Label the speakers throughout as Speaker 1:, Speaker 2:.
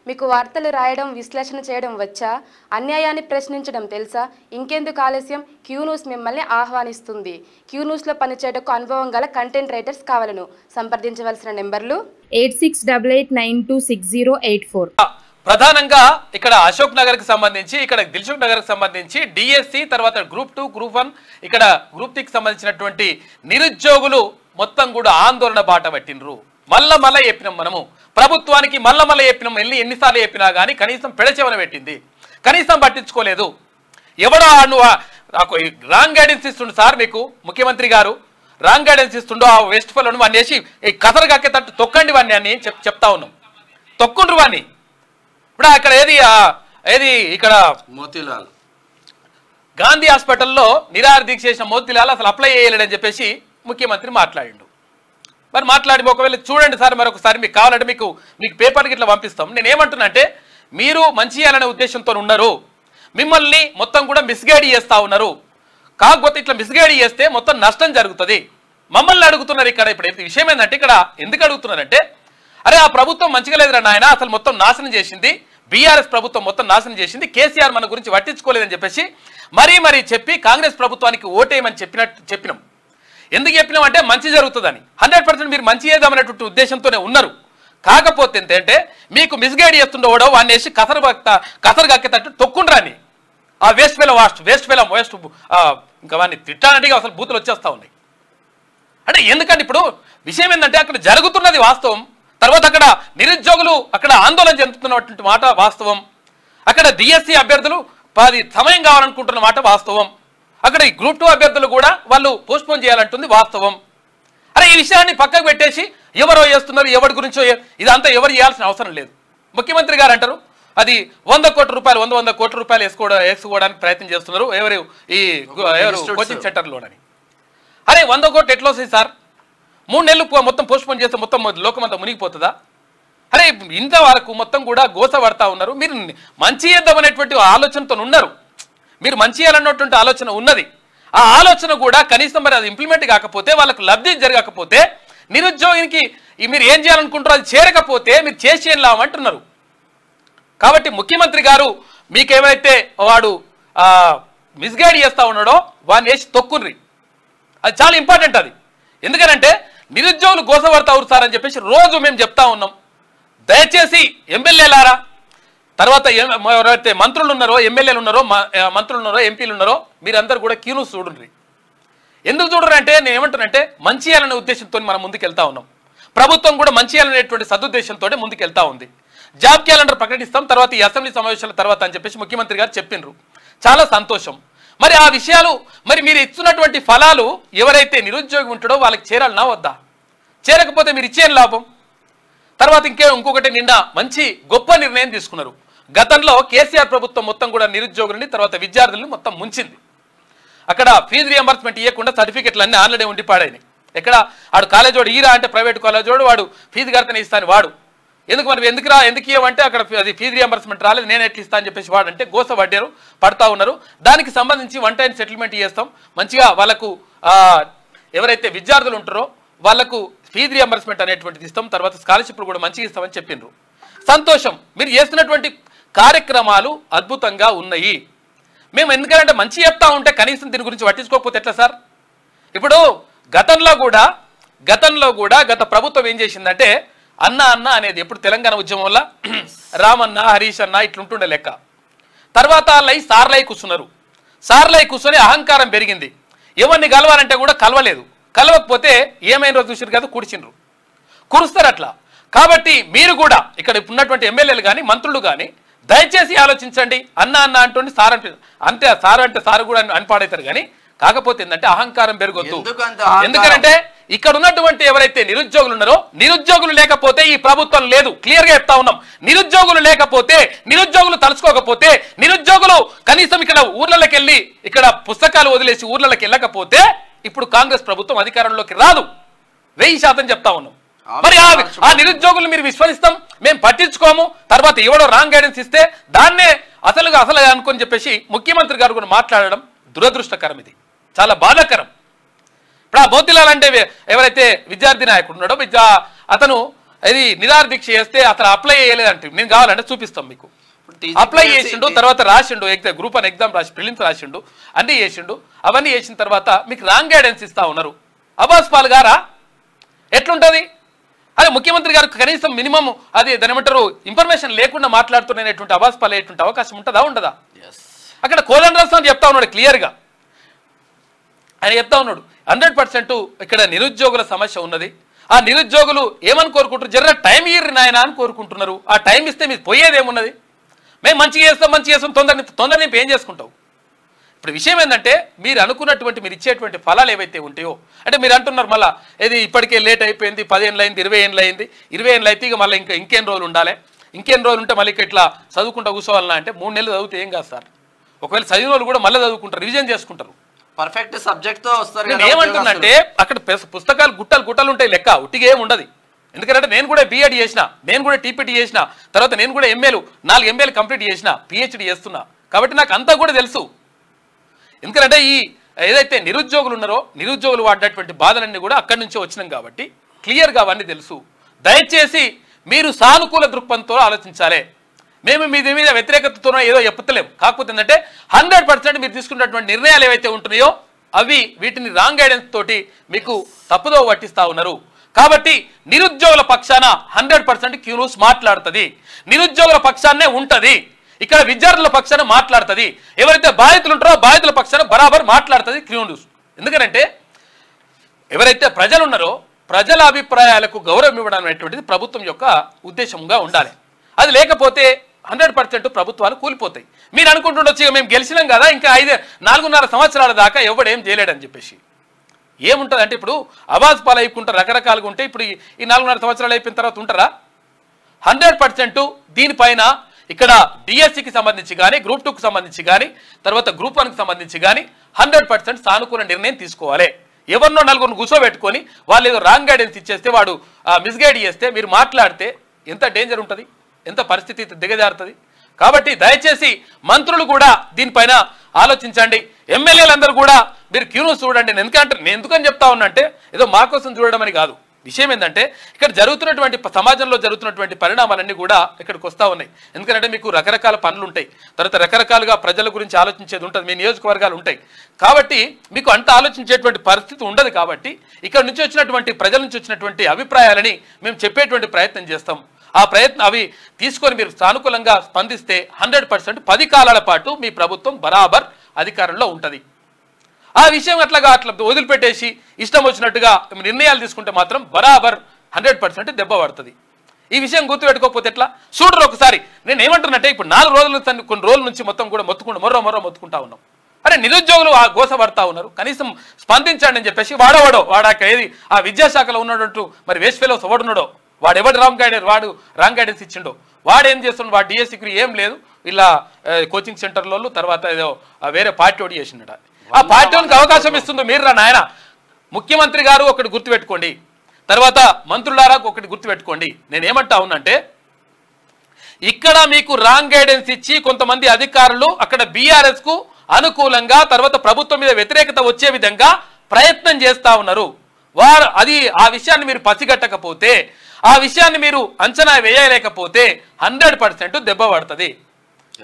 Speaker 1: మీకు వార్తలు రాయడం విశ్లేషణ చేయడం వచ్చా? అన్యాయాన్ని ప్రశ్నించడం తెలుసా? ఇంకెందుకు ఆలస్యం? క్యూ న్యూస్ మిమ్మల్ని ఆహ్వానిస్తుంది. క్యూ న్యూస్లో పనిచేయటకు అనుభవం గల కంటెంట్ రైటర్స్ కావాలను. సంప్రదించవలసిన నెంబర్లు 8688926084.
Speaker 2: ప్రధానంగా ఇక్కడ అశోక్ నగర్ కి సంబంధించి, ఇక్కడ దిల్సుఖ్ నగర్ కి సంబంధించి డిఎస్సి, తర్వాత గ్రూప్ 2, గ్రూప్ 1, ఇక్కడ గ్రూప్ 3 కి సంబంధించినటువంటి నిరుద్యోగులు మొత్తం కూడా ఆందోళన బాట పట్టినరు. మళ్ళా చెప్పినాం, మనము ప్రభుత్వానికి మళ్ళా చెప్పినాం, ఎన్నిసార్లు చెప్పినా కానీ కనీసం పెడచెవన పెట్టింది, కనీసం పట్టించుకోలేదు. ఎవడో నాకు రాంగ్ గైడెన్స్ ఇస్తుండు సార్, మీకు ముఖ్యమంత్రి గారు రాంగ్ గైడెన్స్ ఇస్తుండో ఆ వెస్ట్ ఫెలోను వాడిని వేసి కథలు కక్కేటట్టు తొక్కండి వాడిని అని చెప్తా ఉన్నాం. తొక్కుండ్రు వాడిని. ఇప్పుడు అక్కడ ఏది ఇక్కడ
Speaker 3: మోతీలాల్
Speaker 2: గాంధీ హాస్పిటల్లో నిరాహార దీక్ష చేసిన మోతీలాల్ అసలు అప్లై చేయలేడని చెప్పేసి ముఖ్యమంత్రి మాట్లాడిండు. మరి మాట్లాడి ఒకవేళ చూడండి సార్, మరొకసారి మీకు కావాలంటే మీకు పేపర్కి ఇట్లా పంపిస్తాం. నేనేమంటున్నా అంటే, మీరు మంచి చేయాలనే ఉద్దేశంతో ఉన్నారు, మిమ్మల్ని మొత్తం కూడా మిస్గైడ్ చేస్తూ ఉన్నారు. కాకపోతే ఇట్లా మిస్గైడ్ చేస్తే మొత్తం నష్టం జరుగుతుంది. మమ్మల్ని అడుగుతున్నారు ఇక్కడ. ఇప్పుడు విషయం ఏంటంటే, ఇక్కడ ఎందుకు అడుగుతున్నారంటే, అరే ఆ ప్రభుత్వం మంచిగా లేదురా నాయన, అసలు మొత్తం నాశనం చేసింది, బీఆర్ఎస్ ప్రభుత్వం మొత్తం నాశనం చేసింది, కేసీఆర్ మన గురించి పట్టించుకోలేదని చెప్పేసి మరీ చెప్పి కాంగ్రెస్ ప్రభుత్వానికి ఓటేయమని చెప్పినాం. ఎందుకు చెప్పినాం అంటే మంచి జరుగుతుందని. 100% మీరు మంచి చేద్దామనేటువంటి ఉద్దేశంతోనే ఉన్నారు. కాకపోతే ఏంటంటే, మీకు మిస్గైడ్ చేస్తుండవడో వాడిని వేసి కసరు కక్కేటట్టు తొక్కుండ్రాని. ఆ వేస్ట్ ఇంకా వాడిని తిట్టాలంటే అసలు బూతులు వచ్చేస్తా ఉన్నాయి. అంటే ఎందుకంటే ఇప్పుడు విషయం ఏంటంటే, అక్కడ జరుగుతున్నది వాస్తవం, తర్వాత అక్కడ నిరుద్యోగులు అక్కడ ఆందోళన చెందుతున్నటువంటి మాట వాస్తవం, అక్కడ డిఎస్సి అభ్యర్థులు 10 సమయం కావాలనుకుంటున్న మాట వాస్తవం, అక్కడ ఈ గ్రూప్ 2 అభ్యర్థులు కూడా వాళ్ళు పోస్ట్పోన్ చేయాలంటుంది వాస్తవం. అరే ఈ విషయాన్ని పక్కకు పెట్టేసి ఎవరో చేస్తున్నారు, ఎవరి గురించో ఇదంతా ఎవరు చేయాల్సిన అవసరం లేదు. ముఖ్యమంత్రి గారు అంటారు అది 100 కోట్ల రూపాయలు 100 కోట్ల రూపాయలు వేసుకోవడానికి ప్రయత్నం చేస్తున్నారు ఎవరు కోచింగ్ సెంటర్లోనని. అరే 100 కోట్లు ఎట్లా వస్తాయి సార్? 3 నెలలు మొత్తం పోస్ట్పోన్ చేస్తే మొత్తం లోకమంతా మునిగిపోతుందా? అరే ఇంతవరకు మొత్తం కూడా గోస పడతా ఉన్నారు. మీరు మంచి చేద్దామనేటువంటి ఆలోచనతో ఉన్నారు, మీరు మంచి చేయాలన్నటువంటి ఆలోచన ఉన్నది. ఆ ఆలోచన కూడా కనీసం మరి అది ఇంప్లిమెంట్ కాకపోతే, వాళ్ళకు లబ్ధి జరగకపోతే, నిరుద్యోగికి మీరు ఏం చేయాలనుకుంటారో అది చేరకపోతే మీరు చేసి ఏం లాభమంటున్నారు. కాబట్టి ముఖ్యమంత్రి గారు మీకేమైతే వాడు మిస్గైడ్ చేస్తూ ఉన్నాడో వాడిని వేసి తొక్కుర్రి. అది చాలా ఇంపార్టెంట్. అది ఎందుకనంటే నిరుద్యోగులు గోసపడతారు సార్ అని చెప్పేసి రోజు మేము చెప్తా ఉన్నాం. దయచేసి ఎమ్మెల్యేలారా, తర్వాత ఎవరైతే మంత్రులు ఉన్నారో, ఎమ్మెల్యేలు ఉన్నారో, మంత్రులు ఉన్నారో, ఎంపీలు ఉన్నారో, మీరందరూ కూడా క్యూ న్యూస్ చూడండి. ఎందుకు చూడరు అంటే, నేను ఏమంటానంటే మంచి చేయాలనే ఉద్దేశంతో మనం ముందుకు వెళ్తా ఉన్నాం. ప్రభుత్వం కూడా మంచి చేయాలనేటువంటి సదుద్దేశంతో ముందుకు వెళ్తా ఉంది. జాబ్ క్యాలెండర్ ప్రకటిస్తాం తర్వాత ఈ అసెంబ్లీ సమావేశాల తర్వాత అని చెప్పేసి ముఖ్యమంత్రి గారు చెప్పిండ్రు. చాలా సంతోషం. మరి ఆ విషయాలు మరి మీరు ఇస్తున్నటువంటి ఫలాలు ఎవరైతే నిరుద్యోగి ఉంటాడో వాళ్ళకి చేరాలనా వద్దా? చేరకపోతే మీరు ఇచ్చే లాభం? తర్వాత ఇంకొకటి నిన్న మంచి గొప్ప నిర్ణయం తీసుకున్నారు. గతంలో కేసీఆర్ ప్రభుత్వం మొత్తం కూడా నిరుద్యోగులని తర్వాత విద్యార్థులను మొత్తం ముంచింది. అక్కడ ఫీజు రియంబర్స్మెంట్ ఇవ్వకుండా సర్టిఫికెట్లు అన్నీ ఆల్రెడీ ఉండి పాడైనాయి. ఎక్కడ ఆడు కాలేజ్ వాడు ఈరా అంటే ప్రైవేట్ కాలేజ్ వాడు వాడు ఫీజు కడితేనే ఇస్తాను వాడు ఎందుకు ఇవ్వమంటే అక్కడ అది ఫీజు రియంబర్స్మెంట్ రాలేదు, నేను ఎట్లా ఇస్తా అని చెప్పేసి వాడు అంటే గోస పడతా ఉన్నారు. దానికి సంబంధించి 1 టైం సెటిల్మెంట్ చేస్తాం, మంచిగా వాళ్ళకు ఎవరైతే విద్యార్థులు ఉంటారో వాళ్ళకు ఫీజు రియంబర్స్మెంట్ అనేటువంటిది ఇస్తాం, తర్వాత స్కాలర్షిప్లు కూడా మంచిగా ఇస్తామని చెప్పిండ్రు. సంతోషం. మీరు చేస్తున్నటువంటి కార్యక్రమాలు అద్భుతంగా ఉన్నాయి. మేము ఎందుకంటే మంచి చెప్తా ఉంటే కనీసం దీని గురించి పట్టించుకోకపోతే ఎట్లా సార్? ఇప్పుడు గతంలో కూడా గత ప్రభుత్వం ఏం చేసిందంటే అన్న అనేది ఎప్పుడు తెలంగాణ ఉద్యమం వల్ల రామన్న హరీష్ అన్న ఇట్లుంటుండే లెక్క. తర్వాత సార్లై కూర్చుని అహంకారం పెరిగింది. ఎవరిని కలవాలంటే కూడా కలవలేదు. కలవకపోతే ఏమైనా చూసారు కదా, కురుస్తారు అట్లా. కాబట్టి మీరు కూడా ఇక్కడ ఉన్నటువంటి ఎమ్మెల్యేలు కానీ మంత్రులు కానీ దయచేసి ఆలోచించండి. అన్న అంటుంది సార్ అంటే సార్ కూడా అనిపాడవుతారు. కానీ కాకపోతే ఏంటంటే అహంకారం పెరగొద్దు. ఎందుకంటే ఇక్కడ ఉన్నటువంటి ఎవరైతే నిరుద్యోగులు ఉన్నారో, నిరుద్యోగులు లేకపోతే ఈ ప్రభుత్వం లేదు. క్లియర్ గా చెప్తా ఉన్నాం. నిరుద్యోగులు లేకపోతే, నిరుద్యోగులు తలుచుకోకపోతే, నిరుద్యోగులు కనీసం ఇక్కడ ఊర్లలోకి వెళ్ళి ఇక్కడ పుస్తకాలు వదిలేసి ఊర్లలోకి వెళ్ళకపోతే ఇప్పుడు కాంగ్రెస్ ప్రభుత్వం అధికారంలోకి రాదు. 1000% చెప్తా ఉన్నాం. మరి ఆ నిరుద్యోగులు మీరు విశ్వసిస్తాం, మేము పట్టించుకోము, తర్వాత ఎవడో రాంగ్ గైడెన్స్ ఇస్తే దాన్నే అసలు అనుకొని చెప్పేసి ముఖ్యమంత్రి గారు కూడా మాట్లాడడం దురదృష్టకరం. ఇది చాలా బాధాకరం. ఇప్పుడు ఆ మోతీలాల్ అంటే ఎవరైతే విద్యార్థి నాయకుడు ఉన్నాడో అతను అది నిరాహార దీక్ష చేస్తే అతను అప్లై చేయలేదంటే నేను కావాలంటే చూపిస్తాం మీకు. అప్లై చేసిండు, తర్వాత రాసిండు, గ్రూప్ 1 ఎగ్జామ్ రాసి ప్రిలిమ్స్ రాసిండు, అన్నీ చేసిండు. అవన్నీ చేసిన తర్వాత మీకు రాంగ్ గైడెన్స్ ఇస్తా ఉన్నారు. అబ్బాస్ పాల్ గారా ఎట్లుంటుంది? అదే ముఖ్యమంత్రి గారికి కనీసం మినిమం అది దాని ఏమంటారు ఇన్ఫర్మేషన్ లేకుండా మాట్లాడుతున్నటువంటి అబ్బాస్ పాల్ అయ్యేటువంటి అవకాశం ఉంటుందా ఉండదా? అక్కడ కోదండరామ్ చెప్తా ఉన్నాడు క్లియర్గా. ఆయన చెప్తా ఉన్నాడు 100% ఇక్కడ నిరుద్యోగుల సమస్య ఉన్నది. ఆ నిరుద్యోగులు ఏమని కోరుకుంటారు? జర్ర టైం ఇయ్యరు నాయన అని కోరుకుంటున్నారు. ఆ టైం ఇస్తే మీకు పోయేదేమున్నది? మేము మంచిగా చేస్తాం తొందరని ఏం చేసుకుంటావు? ఇప్పుడు విషయం ఏంటంటే మీరు అనుకున్నటువంటి మీరు ఇచ్చేటువంటి ఫలాలు ఏవైతే ఉంటాయో అంటే మీరు అంటున్నారు మళ్ళీ ఇది ఇప్పటికే లేట్ అయిపోయింది, 10 ఏళ్ళు అయింది, 20 ఏళ్ళు అయింది, 20 ఏళ్ళు అయితే ఇక మళ్ళీ ఇంకేం రోజులు ఉండాలి, ఇంకేం రోజులు ఉంటే మళ్ళీ ఇట్లా చదువుకుంటా కూర్చోవాలన్నా అంటే 3 నెలలు చదివితే ఏం కాదు సార్. ఒకవేళ చదివిన వాళ్ళు కూడా మళ్ళీ చదువుకుంటారు, రివిజన్ చేసుకుంటారు,
Speaker 3: పర్ఫెక్ట్ సబ్జెక్ట్ తో వస్తారు.
Speaker 2: ఏమంటున్నంటే అక్కడ పుస్తకాలు గుట్టలు ఉంటాయి, లెక్క ఉట్టిగా ఏమి ఉండదు. ఎందుకంటే నేను కూడా బీఎడ్ చేసిన, నేను కూడా టీపీటీ చేసిన, తర్వాత నేను కూడా 4 ఎంఏలు కంప్లీట్ చేసిన, పిహెచ్డి చేస్తున్నా. కాబట్టి నాకు అంతా కూడా తెలుసు. ఎందుకంటే ఈ ఏదైతే నిరుద్యోగులు ఉన్నారో నిరుద్యోగులు వాడినటువంటి బాధలన్నీ కూడా అక్కడి నుంచే వచ్చినాం కాబట్టి క్లియర్గా అవన్నీ తెలుసు. దయచేసి మీరు సానుకూల దృక్పథంతో ఆలోచించాలి. మేము మీ మీద వ్యతిరేకతతోనో ఏదో చెప్తలేము. కాకపోతే ఏంటంటే 100% మీరు తీసుకున్నటువంటి నిర్ణయాలు ఏవైతే ఉంటున్నాయో అవి వీటిని రాంగ్ గైడెన్స్ తోటి మీకు తప్పుదో పట్టిస్తా ఉన్నారు. కాబట్టి నిరుద్యోగుల పక్షాన 100% క్యూ న్యూస్ మాట్లాడుతుంది, నిరుద్యోగుల పక్షాన్నే ఉంటుంది, ఇక్కడ విద్యార్థుల పక్షాన మాట్లాడుతుంది, ఎవరైతే బాధితులు ఉంటారో బాధితుల పక్షాన బరాబర్ మాట్లాడుతుంది క్యూ న్యూస్. ఎందుకంటే ఎవరైతే ప్రజలు ఉన్నారో ప్రజల అభిప్రాయాలకు గౌరవం ఇవ్వడం అనేటువంటిది ప్రభుత్వం యొక్క ఉద్దేశంగా ఉండాలి. అది లేకపోతే 100% ప్రభుత్వాలు కూలిపోతాయి. మీరు అనుకుంటుండొచ్చు మేము గెలిచినాం కదా ఇంకా 4.5 సంవత్సరాల దాకా ఎవడేం చేయలేడని చెప్పేసి. ఏముంటుంది అంటే ఇప్పుడు అవాజ్ పాలు అయిపోతుంటారు, రకరకాలుగా ఉంటే ఇప్పుడు ఈ 4.5 సంవత్సరాలు అయిపోయిన తర్వాత ఉంటారా? 100% దీనిపైన ఇక్కడ డిఎస్సికి సంబంధించి కానీ గ్రూప్ 2కి సంబంధించి కానీ తర్వాత గ్రూప్ 1కి సంబంధించి కానీ 100% సానుకూల నిర్ణయం తీసుకోవాలి. ఎవరినో 4 కూర్చోబెట్టుకొని వాళ్ళు ఏదో రాంగ్ గైడెన్స్ ఇచ్చేస్తే వాడు మిస్గైడ్ చేస్తే మీరు మాట్లాడితే ఎంత డేంజర్ ఉంటుంది, ఎంత పరిస్థితి దిగజారుతుంది. కాబట్టి దయచేసి మంత్రులు కూడా దీనిపైన ఆలోచించండి, ఎమ్మెల్యేలందరూ కూడా మీరు క్యూ న్యూస్ చూడండి. నేను ఎందుకని చెప్తా ఉన్నా అంటే ఏదో మా కోసం చూడడం అని కాదు. విషయం ఏంటంటే ఇక్కడ జరుగుతున్నటువంటి సమాజంలో జరుగుతున్నటువంటి పరిణామాలన్నీ కూడా ఇక్కడికి వస్తూ ఉన్నాయి. ఎందుకంటే మీకు రకరకాల పనులు ఉంటాయి, తర్వాత రకరకాలుగా ప్రజల గురించి ఆలోచించేది ఉంటుంది, మీ నియోజకవర్గాలు ఉంటాయి. కాబట్టి మీకు అంత ఆలోచించేటువంటి పరిస్థితి ఉండదు. కాబట్టి ఇక్కడ నుంచి వచ్చినటువంటి ప్రజల నుంచి వచ్చినటువంటి అభిప్రాయాలని మేము చెప్పేటువంటి ప్రయత్నం చేస్తాం. ఆ ప్రయత్నం అవి తీసుకొని మీరు సానుకూలంగా స్పందిస్తే 100% 10 కాలాల పాటు మీ ప్రభుత్వం బరాబర్ అధికారంలో ఉంటుంది. ఆ విషయం అట్లా వదిలిపెట్టేసి ఇష్టం వచ్చినట్టుగా నిర్ణయాలు తీసుకుంటే మాత్రం బరాబర్ 100% దెబ్బ పడుతుంది. ఈ విషయం గుర్తుపెట్టుకోకపోతే ఎట్లా? చూడరు ఒకసారి. నేను ఏమంటున్నట్టే ఇప్పుడు 4 రోజుల కొన్ని రోజుల నుంచి మొత్తం కూడా మొర్రో మొత్తుకుంటా ఉన్నాం. అరే నిరుద్యోగులు ఆ గోస పడతా ఉన్నారు, కనీసం స్పందించండి అని చెప్పేసి వాడాక ఏది ఆ విద్యాశాఖలో ఉన్నట్టు మరి వేస్ట్ ఫెలోస్ ఎవడున్నాడో వాడు రాంగ్ గైడెన్స్ ఇచ్చిండో వాడేం చేస్తున్నాడు, వాడు డిఎస్సికి ఏం లేదు ఇలా కోచింగ్ సెంటర్లలో తర్వాత ఏదో వేరే పార్టీ ఓడి చేసిండట. ఆ పార్టీకి అవకాశం ఇస్తుందో మీరు రా నాయన. ముఖ్యమంత్రి గారు ఒకటి గుర్తుపెట్టుకోండి, తర్వాత మంత్రులారా ఒకటి గుర్తుపెట్టుకోండి. నేనేమంటా ఉన్నంటే ఇక్కడ మీకు రాంగ్ గైడెన్స్ ఇచ్చి కొంతమంది అధికారులు అక్కడ బీఆర్ఎస్ కు అనుకూలంగా తర్వాత ప్రభుత్వం మీద వ్యతిరేకత వచ్చే విధంగా ప్రయత్నం చేస్తా ఉన్నారు. ఆ విషయాన్ని మీరు పసిగట్టకపోతే, ఆ విషయాన్ని మీరు అంచనా వేయలేకపోతే 100% దెబ్బ పడుతుంది.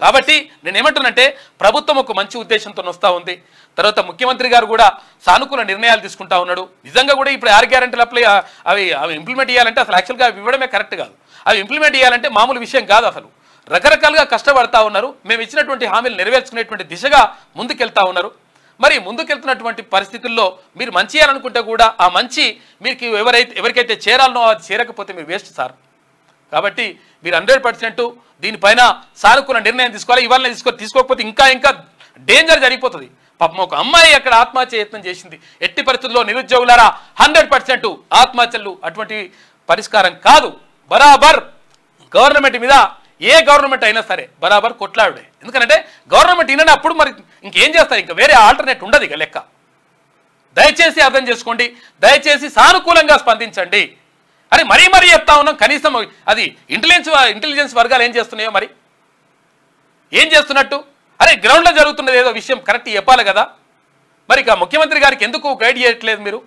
Speaker 2: కాబట్టి నేనేమంటున్నంటే ప్రభుత్వం ఒక మంచి ఉద్దేశంతో వస్తూ ఉంది. తర్వాత ముఖ్యమంత్రి గారు కూడా సానుకూల నిర్ణయాలు తీసుకుంటా ఉన్నాడు. నిజంగా కూడా ఇప్పుడు 6 గ్యారెంటీలు అవి ఇంప్లిమెంట్ చేయాలంటే అసలు యాక్చువల్గా అవి ఇవ్వడమే కరెక్ట్ కాదు. అవి ఇంప్లిమెంట్ చేయాలంటే మామూలు విషయం కాదు. అసలు రకరకాలుగా కష్టపడతా ఉన్నారు. మేము ఇచ్చినటువంటి హామీలు నెరవేర్చుకునేటువంటి దిశగా ముందుకెళ్తా ఉన్నారు. మరి ముందుకెళ్తున్నటువంటి పరిస్థితుల్లో మీరు మంచి చేయాలనుకుంటే కూడా ఆ మంచి మీకు ఎవరికైతే చేరాలనో అది చేరకపోతే మీరు వేస్ట్ సార్. కాబట్టి మీరు 100% దీనిపైన సానుకూల నిర్ణయం తీసుకోవాలి. ఇవాళ తీసుకోకపోతే ఇంకా డేంజర్ జరిగిపోతుంది. పాపం ఒక అమ్మాయి అక్కడ ఆత్మహత్య యత్నం చేసింది. ఎట్టి పరిస్థితుల్లో నిరుద్యోగులారా 100% ఆత్మహత్యలు అటువంటి పరిష్కారం కాదు. బరాబర్ గవర్నమెంట్ మీద ఏ గవర్నమెంట్ అయినా సరే బరాబర్ కొట్లాడే. ఎందుకంటే గవర్నమెంట్ వినప్పుడు మరి ఇంకేం చేస్తారు, ఇంకా వేరే ఆల్టర్నేట్ ఉండదు ఇక లెక్క. దయచేసి అర్థం చేసుకోండి, దయచేసి సానుకూలంగా స్పందించండి అని మరీ చెప్తా ఉన్నాం. కనీసం అది ఇంటెలిజెన్స్ వర్గాలు ఏం చేస్తున్నాయో మరి ఏం చేస్తున్నట్టు? అరే గ్రౌండ్లో జరుగుతున్నది ఏదో విషయం కరెక్ట్ చెప్పాలి కదా. మరి ఇక ముఖ్యమంత్రి గారికి ఎందుకు గైడ్ చేయట్లేదు మీరు?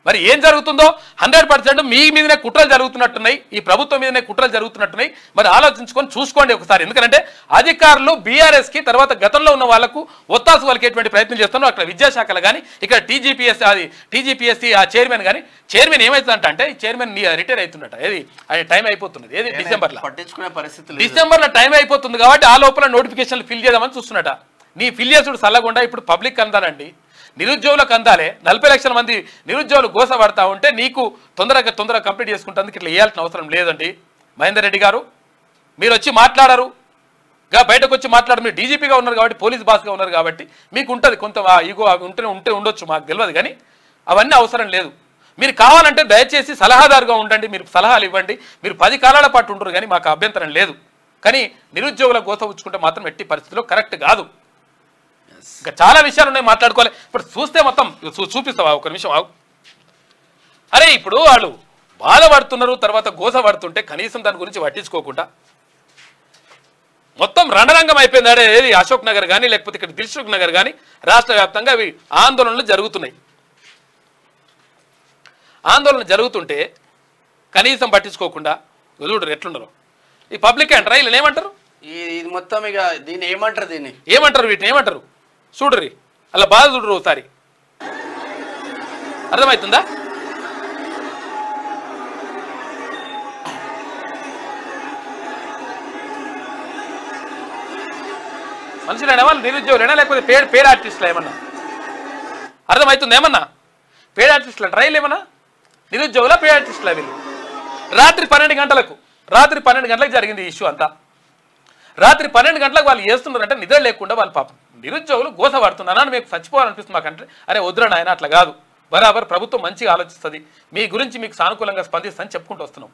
Speaker 2: మరి ఏం జరుగుతుందో 100% మీ మీదనే కుట్రలు జరుగుతున్నట్టున్నాయి, ఈ ప్రభుత్వం మీదనే కుట్రలు జరుగుతున్నట్టున్నాయి. మరి ఆలోచించుకొని చూసుకోండి ఒకసారి. ఎందుకంటే అధికారులు బీఆర్ఎస్కి తర్వాత గతంలో ఉన్న వాళ్లకు ఒత్తాసు వలికేటువంటి ప్రయత్నం చేస్తున్నారు. అక్కడ విద్యాశాఖలు కానీ ఇక్కడ టీజీపీఎస్సీ ఆ చైర్మన్ కానీ చైర్మన్ ఏమవుతుందంటే ఈ చైర్మన్ రిటైర్ అవుతుందట. ఏది అది టైం అయిపోతున్నది, ఏది డిసెంబర్లో
Speaker 3: పట్టించుకునే పరిస్థితి
Speaker 2: డిసెంబర్లో టైం అయిపోతుంది కాబట్టి ఆ లోపల నోటిఫికేషన్లు ఫిల్ చేద్దామని చూస్తున్నట. నీ ఫిల్ చేసుడు చల్లకుండా ఇప్పుడు పబ్లిక్ అందాలండి, నిరుద్యోగులకు అందాలే. 40 లక్షల మంది నిరుద్యోగులు గోస పడతా ఉంటే నీకు తొందరగా కంప్లీట్ చేసుకుంటానికి ఇట్లా వేయాల్సిన అవసరం లేదండి. మహేందర్ రెడ్డి గారు మీరు వచ్చి మాట్లాడారు, బయటకు వచ్చి మాట్లాడారు. మీరు డీజీపీగా ఉన్నారు కాబట్టి, పోలీస్ బాస్గా ఉన్నారు కాబట్టి మీకు ఉంటుంది కొంత ఈగో ఉంటే ఉండొచ్చు, మాకు తెలియదు. కానీ అవన్నీ అవసరం లేదు. మీరు కావాలంటే దయచేసి సలహాదారుగా ఉండండి, మీరు సలహాలు ఇవ్వండి. మీరు 10 కాలాల పాటు ఉండరు కానీ మాకు అభ్యంతరం లేదు. కానీ నిరుద్యోగుల గోస ఉంచుకుంటే మాత్రం ఎట్టి పరిస్థితిలో కరెక్ట్ కాదు. ఇంకా చాలా విషయాలు ఉన్నాయి మాట్లాడుకోవాలి. ఇప్పుడు చూస్తే మొత్తం చూపిస్తావా ఒక నిమిషం ఆగు. అరే ఇప్పుడు వాళ్ళు బాధపడుతున్నారు, తర్వాత గోస పడుతుంటే కనీసం దాని గురించి పట్టించుకోకుండా మొత్తం రణరంగం అయిపోయింది. అడే ఏది అశోక్ నగర్ కానీ లేకపోతే ఇక్కడ దిల్సుఖ్ నగర్ కానీ రాష్ట్ర వ్యాప్తంగా అవి ఆందోళనలు జరుగుతున్నాయి. ఆందోళన జరుగుతుంటే కనీసం పట్టించుకోకుండా వదులుడు ఎట్లుండరు ఈ పబ్లిక్ అంటారా? వీళ్ళని ఏమంటారు?
Speaker 3: ఇది మొత్తం ఇక దీన్ని
Speaker 2: ఏమంటారు వీటిని ఏమంటారు చూడరి, అలా బాధ చూడరు ఒకసారి. అర్థమవుతుందా? మనుషులైనా వాళ్ళు నిరుద్యోగులైనా లేకపోతే పేడ్ ఆర్టిస్టులు ఏమన్నా? అర్థమవుతుంది ఏమన్నా? పేడ్ ఆర్టిస్టులు అంటారా వీళ్ళు ఏమన్నా? నిరుద్యోగుల పేడ్ ఆర్టిస్టులా వీళ్ళు? రాత్రి 12 గంటలకు జరిగింది ఈ ఇష్యూ అంతా. రాత్రి 12 గంటలకు వాళ్ళు చేస్తున్నారంటే నిద్ర లేకుండా వాళ్ళు పాపం నిరుద్యోగులు గోస పడుతున్నారని మీకు చచ్చిపోవాలనిపిస్తుంది మాకంటే. అరే వద్దురా నాయన అట్లా కాదు, బరాబర్ ప్రభుత్వం మంచిగా ఆలోచిస్తుంది, మీ గురించి మీకు సానుకూలంగా స్పందిస్తుందని చెప్పుకుంటూ వస్తున్నాం.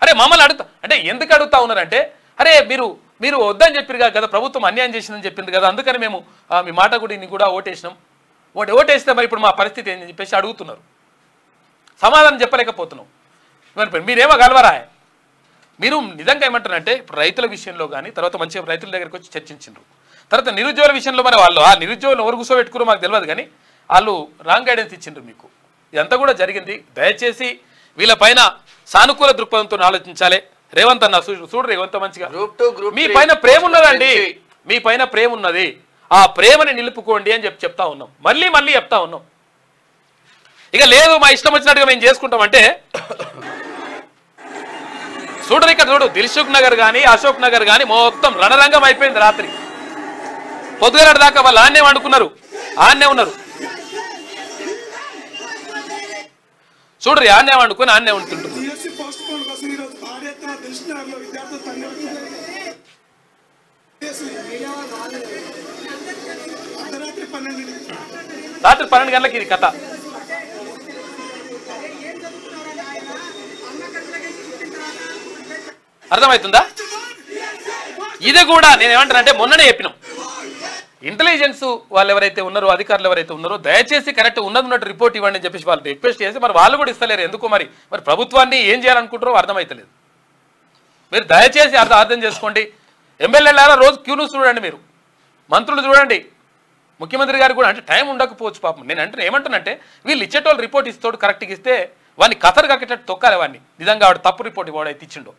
Speaker 2: అరే మమ్మల్ని అడుగుతా అంటే ఎందుకు అడుగుతా ఉన్నారంటే అరే మీరు వద్దని చెప్పారు కదా, ప్రభుత్వం అన్యాయం చేసిందని చెప్పింది కదా, అందుకని మేము మీ మాట కూడా ఓటేసినాం. ఓటేస్తే మరి ఇప్పుడు మా పరిస్థితి ఏంటని చెప్పేసి అడుగుతున్నారు. సమాధానం చెప్పలేకపోతున్నాం. మరి మీరేమో గలవరా? మీరు నిజంగా ఏమంటారంటే ఇప్పుడు రైతుల విషయంలో కానీ తర్వాత మంచిగా రైతుల దగ్గరికి వచ్చి చర్చించారు. తర్వాత నిరుద్యోగుల విషయంలో మరి వాళ్ళు ఆ నిరుద్యోగులు ఎవరు కూర్చోబెట్టుకురో మాకు తెలియదు కానీ వాళ్ళు రాంగ్ గైడెన్స్ ఇచ్చిండ్రు మీకు. ఇదంతా కూడా జరిగింది. దయచేసి వీళ్ళపైన సానుకూల దృక్పథంతో ఆలోచించాలి. రేవంత్ అన్న చూడు రేవంత్ మంచిగా మీ పైన ప్రేమ ఉన్నదండి, మీ పైన ప్రేమ ఉన్నది, ఆ ప్రేమని నిలుపుకోండి అని చెప్తా ఉన్నాం. మళ్ళీ చెప్తా ఉన్నాం. ఇక లేదు మా ఇష్టం వచ్చినట్టుగా మేము చేసుకుంటామంటే చూడరు. ఇక్కడ చూడు దిల్సుఖ్ నగర్ కానీ అశోక్ నగర్ కానీ మొత్తం రణరంగం అయిపోయింది. రాత్రి పొద్దుగల దాకా వాళ్ళు ఆన్నే వండుకున్నారు, ఆన్నే ఉన్నారు. చూడరు ఆన్నే వండుకొని ఆన్నే ఉంటుంటారు. రాత్రి 12 గంటలకి ఇది కథ. అర్థమవుతుందా? ఇది కూడా నేనేమంటానంటే మొన్ననే చెప్పినాం, ఇంటెలిజెన్స్ వాళ్ళు ఎవరైతే ఉన్నారో అధికారులు ఎవరైతే ఉన్నారో దయచేసి కరెక్ట్ ఉన్నట్టు రిపోర్ట్ ఇవ్వండి అని చెప్పేసి వాళ్ళు రిక్వెస్ట్ చేసి మరి వాళ్ళు కూడా ఇస్తలేరు. ఎందుకు మరి ప్రభుత్వాన్ని ఏం చేయాలనుకుంటారో అర్థమవుతలేదు. మీరు దయచేసి అర్థం చేసుకోండి. ఎమ్మెల్యేలారా రోజు క్యూన్యూస్ చూడండి, మీరు మంత్రులు చూడండి, ముఖ్యమంత్రి గారు కూడా అంటే టైం ఉండకపోవచ్చు పాపం. నేను ఏమంటానంటే వీళ్ళు ఇచ్చేటోళ్ళు రిపోర్ట్ ఇస్తాడు కరెక్ట్గా ఇస్తే వాడిని కసరు కట్టేటట్టు తొక్కాలి వాడిని. నిజంగా వాడు తప్పు రిపోర్ట్ ఇవ్వడైతే ఇచ్చిండో.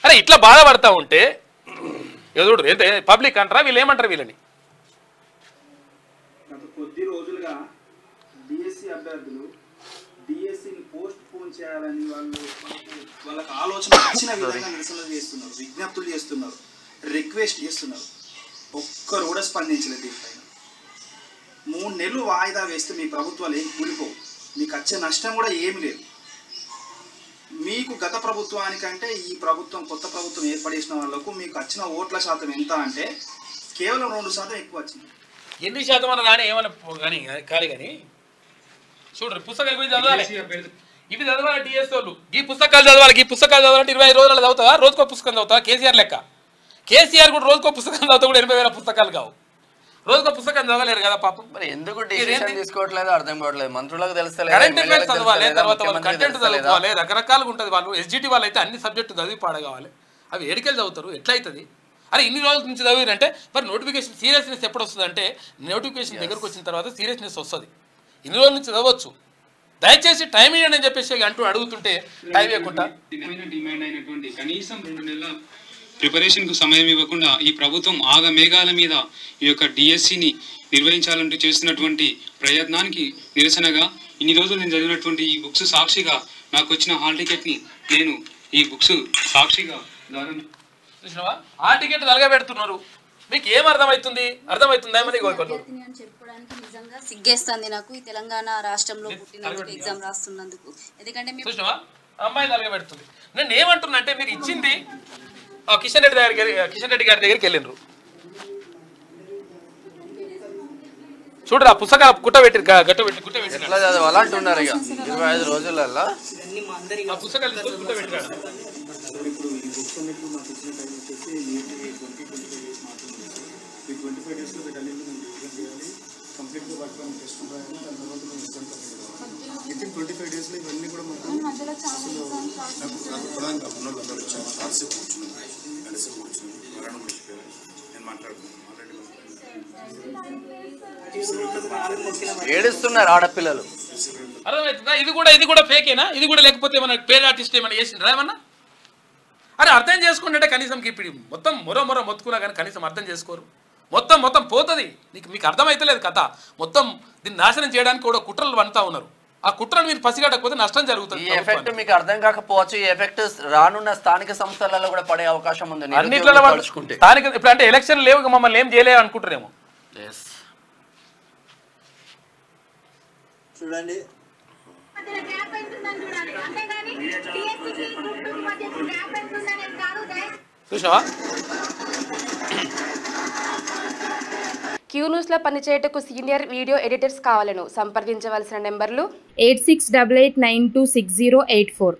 Speaker 2: అరే ఇట్లా బాధపడతా ఉంటే ఎదుడు ఎంత పబ్లిక్ అంటారా? వీళ్ళు ఏమంటారు వీళ్ళని?
Speaker 4: గత కొద్ది రోజులుగా డిఎస్సి అభ్యర్థులు డిఎస్సిని పోస్ట్ పోన్ చేయాలని వాళ్ళకి ఆలోచన వచ్చిన విధంగా నిరసనలు చేస్తున్నారు, విజ్ఞప్తులు చేస్తున్నారు, రిక్వెస్ట్ చేస్తున్నారు. ఒక్కరు కూడా స్పందించలేదు దీనిపైన. 3 నెలలు వాయిదా వేస్తే మీ ప్రభుత్వాలు ఏం కూలిపోవు, మీకు వచ్చే నష్టం కూడా ఏమి లేదు. మీకు గత ప్రభుత్వానికంటే ఈ ప్రభుత్వం కొత్త ప్రభుత్వం ఏర్పడేసిన వాళ్ళకు మీకు వచ్చిన ఓట్ల శాతం ఎంత అంటే కేవలం 2% ఎక్కువ వచ్చింది.
Speaker 2: ఎన్ని శాతం అన్న రాని ఏమన్నా కానీ చూడండి పుస్తకాలు పోయి చదవాలి, ఇవి చదవాలి. డిఎస్ వాళ్ళు ఈ పుస్తకాలు చదవాలంటే 25 రోజులు చదువుతావా? రోజుకో పుస్తకం చదువుతావా? కేసీఆర్ లెక్క. కేసీఆర్ కూడా రోజుకో పుస్తకం చదువుతా కూడా 80,000 పుస్తకాలు కావు. రోజుకో పుస్తకం చదవలేరు కదా పాపం.
Speaker 3: మరి ఎందుకు డిసిషన్ తీసుకోవట్లేదు అర్థం కావట్లేదు. మంత్రులకు తెలుస్తలేదు,
Speaker 2: కరెంట్ అఫైర్స్ చదవాలి, తర్వాత వాళ్ళు కంటెంట్ చదువుకోవాలి, రకరకాలుగా ఉంటుంది. వాళ్ళు ఎస్జిటి వాళ్ళు అయితే అన్ని సబ్జెక్టు చదివి పాడగావాలి. అవి ఏడికెళ్ళి చదువుతారు, ఎట్లయితుంది? అరే ఇన్ని రోజుల నుంచి చదివిరంటే మరి నోటిఫికేషన్ సీరియస్నెస్ ఎప్పుడు వస్తుంది అంటే నోటిఫికేషన్ దగ్గరకు వచ్చిన తర్వాత సీరియస్నెస్ వస్తుంది. ఇన్ని రోజుల నుంచి చదవచ్చు, దయచేసి టైం ఇవ్వండి అని చెప్పేసి అడుగుతుంటే టైం ఇవ్వకుండా
Speaker 5: డిమాండ్ అయినటువంటి కనీసం 2 నెలల ప్రిపరేషన్కు సమయం ఇవ్వకుండా ఈ ప్రభుత్వం ఆగమేఘాల మీద ఈ యొక్క డిఎస్సిని నిర్వహించాలంటూ చేస్తున్నటువంటి ప్రయత్నానికి నిరసనగా ఇన్ని రోజులు నేను చదివినటువంటి ఈ బుక్స్ సాక్షిగా నాకు వచ్చిన హాల్ టికెట్ని నేను ఈ బుక్స్ సాక్షిగా
Speaker 2: చూసినావా ఆ టికెట్ తలగబెడుతున్నారు. మీకు ఏం అర్థమవుతుంది? అర్థమవుతుందా? మరి
Speaker 6: చెప్పడానికి నిజంగా సిగ్గేస్తుంది నాకు, ఈ తెలంగాణ రాష్ట్రంలో పుట్టినందుకు ఎగ్జామ్ రాస్తున్నందుకు. ఎందుకంటే
Speaker 2: చూసినావా అమ్మాయి తలగబెడుతుంది. నేను ఏమంటున్నా అంటే మీరు ఇచ్చింది కిషన్ రెడ్డి గారి దగ్గరికి వెళ్ళిండ్రు. చూడరా పుస్తకాలు కుట్టబెట్టి
Speaker 3: ఎట్లా చదవాలి అంటున్నారు ఇక 25 రోజులలో
Speaker 2: పుస్తకాలు కుట్టబెట్టిరా.
Speaker 4: ఇప్పుడు ఈ బుక్స్ అన్నిటిలో మాకు ఇచ్చిన టైం వచ్చేసి 25 డేస్లో పెట్టాలి. మేము రివిజన్ చేయాలి, కంప్లీట్గా వాటిలో టెస్ట్ రాయాలి, దాని తర్వాత మేము ఎగ్జామ్ విత్ ఇన్ 25 డేస్లో ఇవన్నీ కూడా మాకు అసలు నాకు ప్రధానంగా ఉన్నోళ్ళందరూ వచ్చాను. ఆర్సీపీ కూర్చున్నాను, ఎల్సీ కూర్చున్నాను, మరణ కూర్చున్నాను, నేను మాట్లాడుతున్నాను.
Speaker 3: ఏడుస్తున్నారు ఆడపిల్లలు.
Speaker 2: అర్థమవుతుందా? ఇది కూడా ఫేకేనా? ఇది కూడా లేకపోతే మన పేరు ఆర్టిస్ట్ ఏమైనా చేసిండ్రా ఏమన్నా? అరే అర్థం చేసుకుంటే కనీసం ఇప్పుడు మొత్తం మొర మొత్తుకున్నా కానీ కనీసం అర్థం చేసుకోరు. మొత్తం పోతుంది. మీకు అర్థమైతలేదు కథ. మొత్తం దీన్ని నాశనం చేయడానికి కూడా కుట్రలు వండుతా ఉన్నారు. ఆ కుట్రను మీరు పసిగట్టకపోతే నష్టం జరుగుతుంది.
Speaker 3: ఈ ఎఫెక్ట్ మీకు అర్థం కాకపోవచ్చు. ఈ ఎఫెక్ట్ రానున్న స్థానిక సంస్థలలో కూడా పడే అవకాశం ఉంది.
Speaker 2: అన్నిట్లలో స్థానిక ఇప్పుడు అంటే ఎలక్షన్ లేవు, మమ్మల్ని ఏం చేయలేవు అనుకుంటారేమో.
Speaker 7: చూడండి
Speaker 2: చూసావా
Speaker 1: క్యూ న్యూస్లో పనిచేయటకు సీనియర్ వీడియో ఎడిటర్స్ కావాలను సంప్రదించవలసిన నెంబర్లు
Speaker 8: 8688926084.